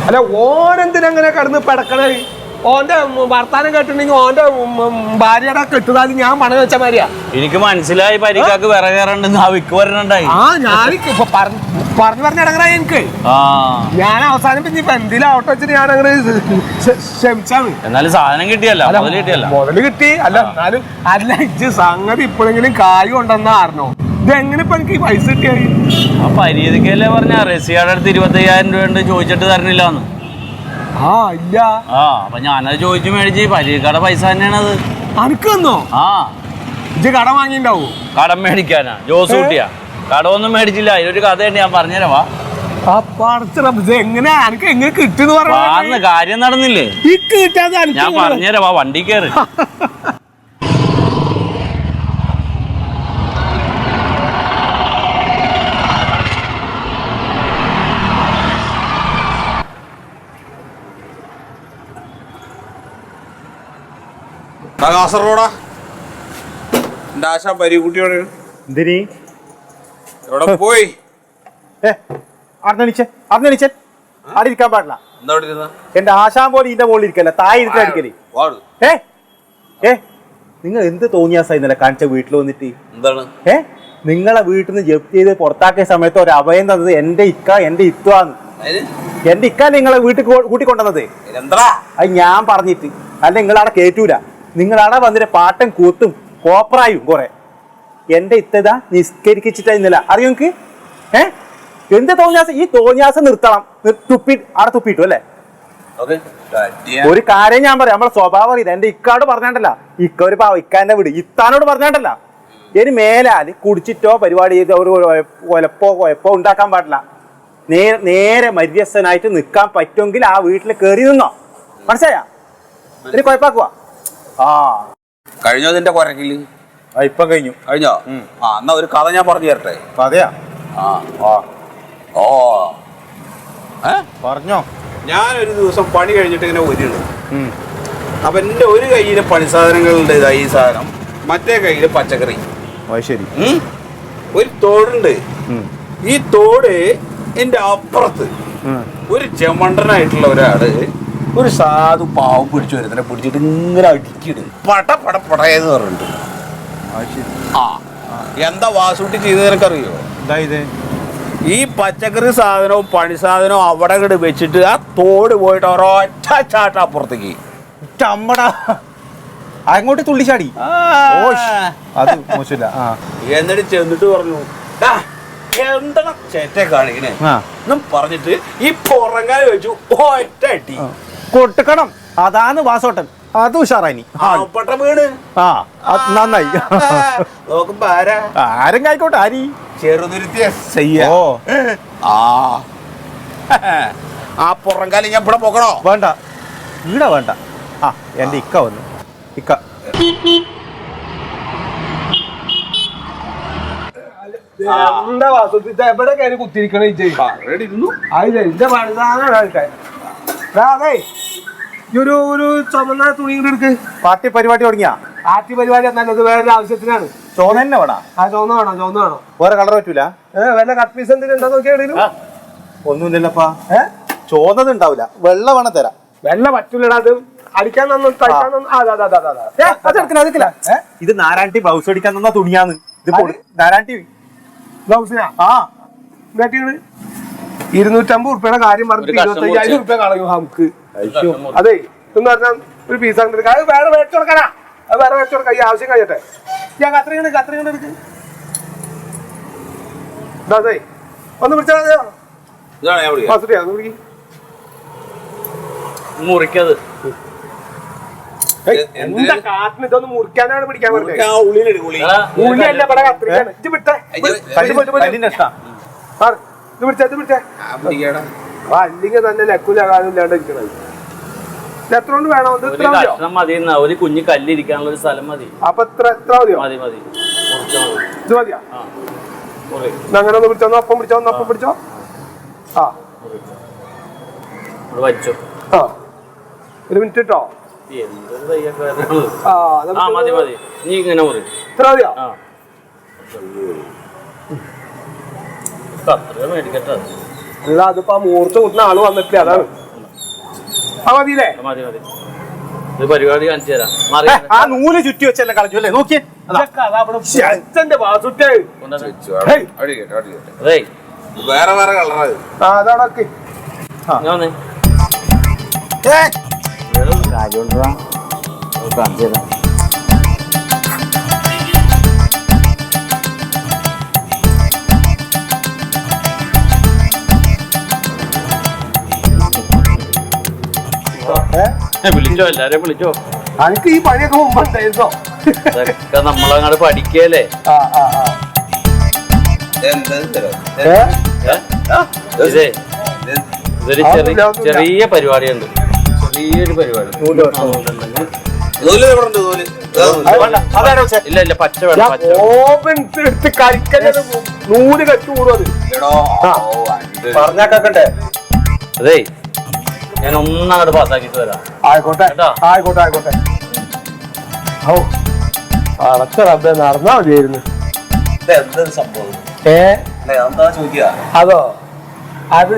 അല്ല ഓനെന്തിനങ്ങനെ കിടന്ന് പിടക്കണേ? ഓന്റെ വർത്താനം കേട്ടിട്ടുണ്ടെങ്കിൽ ഓന്റെ ഭാര്യയുടെ കെട്ടുതാലി ഞാൻ പണം വെച്ച മാതിരിയാ. എനിക്ക് മനസ്സിലായി പരിക്കാക്ക് വിറകേറുണ്ടെന്ന് ആ വിക്ക് വരണുണ്ടായി. ആ ഞാൻ പറഞ്ഞു ഇടങ്ങറായി എനിക്ക്. ഞാൻ അവസാനം പിന്നെ ഇപ്പൊ എന്തെങ്കിലും ഓട്ടോ വെച്ചിട്ട് ഞാൻ അങ്ങനെ ക്ഷമിച്ചാണ്. എന്നാലും സാധനം കിട്ടിയല്ല, മുതല് കിട്ടി. അല്ല എന്നാലും അല്ല ഇജ്ജ് സംഗതി ഇപ്പോഴെങ്കിലും കായ് കൊണ്ടെന്നാ അറിഞ്ഞോ? ഇതെങ്ങനെ ഇപ്പൊ എനിക്ക് പൈസ കിട്ടിയായി? ആ പരീതിക്കല്ലേ പറഞ്ഞ റസിയുടെ അടുത്ത് 25,000 രൂപ ഉണ്ട്, ചോദിച്ചിട്ട് തരണില്ലാന്ന്. ആ ഇല്ല. അപ്പൊ ഞാനത് ചോദിച്ചു മേടിച്ച് പരീക്കയുടെ പൈസ തന്നെയാണത്. അനക്ക് തന്നോ? ഇജ്ജ് കടം വാങ്ങിണ്ടാവൂ. കടം മേടിക്കാനാ ജോസ് കുട്ടിയാ? കടമൊന്നും മേടിച്ചില്ല, അതിലൊരു കഥയുണ്ട്, ഞാൻ പറഞ്ഞുതരവാ. എങ്ങനെ എനിക്ക് എങ്ങനെ കിട്ടുന്നു പറഞ്ഞു? കാര്യം നടന്നില്ലേ? ഞാൻ പറഞ്ഞുതരവാ, വണ്ടി കയറി. കാസർഗോഡാ എന്റെ ആശാ പരികുട്ടിയോട് എന്തിനീ എവിടെ പോയി? അവിടെ ഇരിക്കാൻ പാടില്ല. എന്താ എന്റെ ആശാൻ പോലെ ഇതിന്റെ മുകളിൽ ഇരിക്കല്ല, താഴെ ഇരിക്കലേ. നിങ്ങൾ എന്ത് തോന്നിയാസാ ഇന്നലെ കാണിച്ച വീട്ടിൽ വന്നിട്ട്? എന്താണ് നിങ്ങളെ വീട്ടിൽ നിന്ന് ജപ്തി ചെയ്ത് പുറത്താക്കിയ സമയത്ത് ഒരു അഭയം തന്നത് എന്റെ ഇത്വാന്ന്. എന്റെ ഇക്ക നിങ്ങളെ വീട്ടിൽ കൂട്ടിക്കൊണ്ടുവന്നത് അത് ഞാൻ പറഞ്ഞിട്ട്. അല്ല നിങ്ങളവിടെ കേറ്റൂല, നിങ്ങളവിടെ വന്നിട്ട് പാട്ടും കൂത്തും കോപ്പറായും കുറെ. എന്റെ ഇത്തതാ നിസ്കരിച്ചിട്ടാ ഇന്നലെ, അറിയോ നിങ്ങക്ക്? എന്ത് തോന്നിയാസം? ഈ തോന്നിയാസം നിർത്തണം. അവിടെ തുപ്പിട്ടു അല്ലേ? ഒരു കാര്യം ഞാൻ പറയാം, നമ്മളെ സ്വഭാവം അറിയില്ല. എന്റെ ഇക്കാട് പറഞ്ഞാണ്ടല്ല, ഇക്ക ഒരു ഇക്കാന്റെ വീട് ഇത്താനോട് പറഞ്ഞാണ്ടല്ല, ഇനി മേലാല് കുടിച്ചിട്ടോ പരിപാടി ചെയ്തോ ഒരു കുഴപ്പോ ഉണ്ടാക്കാൻ പാടില്ല. നേരെ മര്യസ്ഥനായിട്ട് നിൽക്കാൻ പറ്റുമെങ്കിൽ ആ വീട്ടിൽ കയറി നിന്നോ, മനസ്സിലായാ? ഇനി കുഴപ്പാക്കുവാ. കഴിഞ്ഞോ നിന്റെ കൊരക്കില്? ഇപ്പൊ കഴിഞ്ഞോ? എന്നാ ഒരു കഥ ഞാൻ പറഞ്ഞു തരട്ടെ. കഥയാ? പറഞ്ഞോ. ഞാനൊരു ദിവസം പണി കഴിഞ്ഞിട്ട് ഇങ്ങനെ ഒരുണ്ട്. അപ്പൊ എന്റെ ഒരു കയ്യില് പണി സാധനങ്ങളുണ്ട്, ഈ സാധനം, മറ്റേ കയ്യില് പച്ചക്കറി. ശരി. ഒരു തോടുണ്ട്. ഈ തോട് എന്റെ അപ്പുറത്ത് ഒരു ചെമണ്ടനായിട്ടുള്ള ഒരാള് ഒരു സാധു പാവം പിടിച്ചു വരുന്നതിനെ പിടിച്ചിട്ട് ഇങ്ങനെ അടിക്കിട് പടയെന്ന് പറഞ്ഞിട്ട്. എന്താ വാസൂട്ടി ചെയ്ത് നിനക്കറിയോ? ഈ പച്ചക്കറി സാധനവും പണി സാധനവും അവിടെ ഇങ്ങോട്ട് വെച്ചിട്ട് ആ തോട് പോയിട്ട് ഒരൊറ്റ ചാട്ട അപ്പുറത്തേക്ക് ചമ്മടാ അങ്ങോട്ട് തുള്ളിച്ചാടി. അത് മോശമില്ല. എന്നിട്ട് ചെന്നിട്ട് പറഞ്ഞു, എന്താ ചേറ്റ കാണിക്കണേ പറഞ്ഞിട്ട് ഈ പുറങ്ങാൻ വെച്ചു ഒറ്റ അടി കൊട്ടുക്കണം. അതാണ് വാസോട്ടൻ. അത് ഉഷാറായി. വീണ് നന്നായി. നോക്കുമ്പോ ആരെങ്കിലും ആയിക്കോട്ടെ, ആരി ചെറുതുരുത്തി ആ പുറംകാലം ഞാൻ ഇവിടെ പോകണോ? വേണ്ട, ഇവിടെ വേണ്ട. എന്റെ ഇക്ക വന്നു. ഇക്ക എന്താ എവിടെ കയറി കുത്തിരിക്കണേ? ഒരു ചുമന്ന തുണി എടുക്ക്. പാർട്ടി പരിപാടി തുടങ്ങിയാ? പാർട്ടി പരിപാടി നല്ലത് വേറൊരു ആവശ്യത്തിനാണ്. ചോന്ന തന്നെ വേണം. ചോന്ന വേണോ? വേറെ കളർ പറ്റൂല? വല്ല കട്ട് പീസ് എന്തെങ്കിലും ഉണ്ടോ നോക്കിയാ? ഒന്നുമില്ലപ്പാ. ചോന്നത് ഉണ്ടാവില്ല, വെള്ള വേണം തരാം. വെള്ള പറ്റൂലടാ, അത് അടിക്കാൻ ഇത് നാരായണി ബ്ലൗസ് അടിക്കാൻ തന്ന തുണിയാന്ന്. ഇത് നാരായണി ബ്ലൗസിനാ? 250 ഉറുപ്പിയുടെ കാര്യം പറഞ്ഞിട്ട് 25,000 ഉറുപ്പിക കളയും നമുക്ക്. അതെ എന്ന് പറഞ്ഞാൽ ഒരു പീസ് അത് വേറെ മേടിച്ചു കൊടുക്കാനാ, അത് വേറെ മേടിച്ചു കൊടുക്കാം. ഈ ആവശ്യം കഴിയട്ടെ. ഞാൻ കത്രിക എടുക്ക്. അതെ ഒന്ന് പിടിച്ചാ മുറിക്കത് എന്താ കാട്ടിന് ഇതൊന്ന് മുറിക്കാനാണ് പിടിക്കാൻ ഉള്ളിയല്ല ഇവിടെ കത്രികയാണ്. ഇത് പിടിച്ചേ അല്ലെങ്കിൽ തന്നെ ലക്കുലാകാനും ഇല്ലാണ്ട് ഇരിക്കണത്. എത്ര കൊണ്ട് വേണം? ഒരു കുഞ്ഞു കല്ലിരിക്കാനുള്ള ഒരു സ്ഥലം മതി. അപ്പൊ എത്ര മതിയോ? മതി. ഇത് മതിയാ? അങ്ങനെ ഒന്ന് പിടിച്ചോ, ഒപ്പം പിടിച്ചോ. വച്ചോ. ഒരു മിനിറ്റ് കേട്ടോ. മതി നീ ഇങ്ങനെ മുറി. ഇത്ര മതിയോ? മേടിക്കട്ടെ. അല്ല അതിപ്പോ മൂർച്ച കൂട്ടുന്ന ആള് വന്നിട്ടില്ല, അതാണ്. മതിയില്ലേ? മതി മതി. ഇത് പരിപാടി കാണിച്ചു തരാം. മാറി ആ നൂല് ചുറ്റി വെച്ചല്ലേ കളഞ്ഞു അല്ലേ? നോക്കിയേ അച്ഛന്റെ വാസുട്ടേ. അതേ വേറെ വേറെ കളറാണ്. അതാണൊക്കെ ഞാൻ വന്നേ. വിളിച്ചോ, എല്ലാരെയും വിളിച്ചോ. എനിക്ക് ഈ പണിയൊക്കെ മുമ്പ് ഉണ്ടായിരുന്നോ? ഇതൊക്കെ നമ്മളങ്ങോട്ട് പഠിക്കല്ലേ. ഇതേ ഇതൊരു ചെറിയ പരിപാടിയുണ്ട്. ചെറിയൊരു പരിപാടി. ഇല്ല ഇല്ല, പച്ച വേണം. പച്ച ഓപ്പൻ എടുത്ത് കരിക്കല് നൂല് കെട്ടി കൂടും അത്. പറഞ്ഞാക്കണ്ടേ? അതേ ഞാൻ ഒന്നങ്ങോട്ട് പാസ്സാക്കിട്ട് വരാം. ആയിക്കോട്ടെ കേട്ടോ? ആയിക്കോട്ടെ ആയിക്കോട്ടെ. ഓ അടച്ച റബ്ബേ, നടന്നാ മതിയായിരുന്നു. സംഭവം എന്താ ചോദിക്കുക? അതോ അത്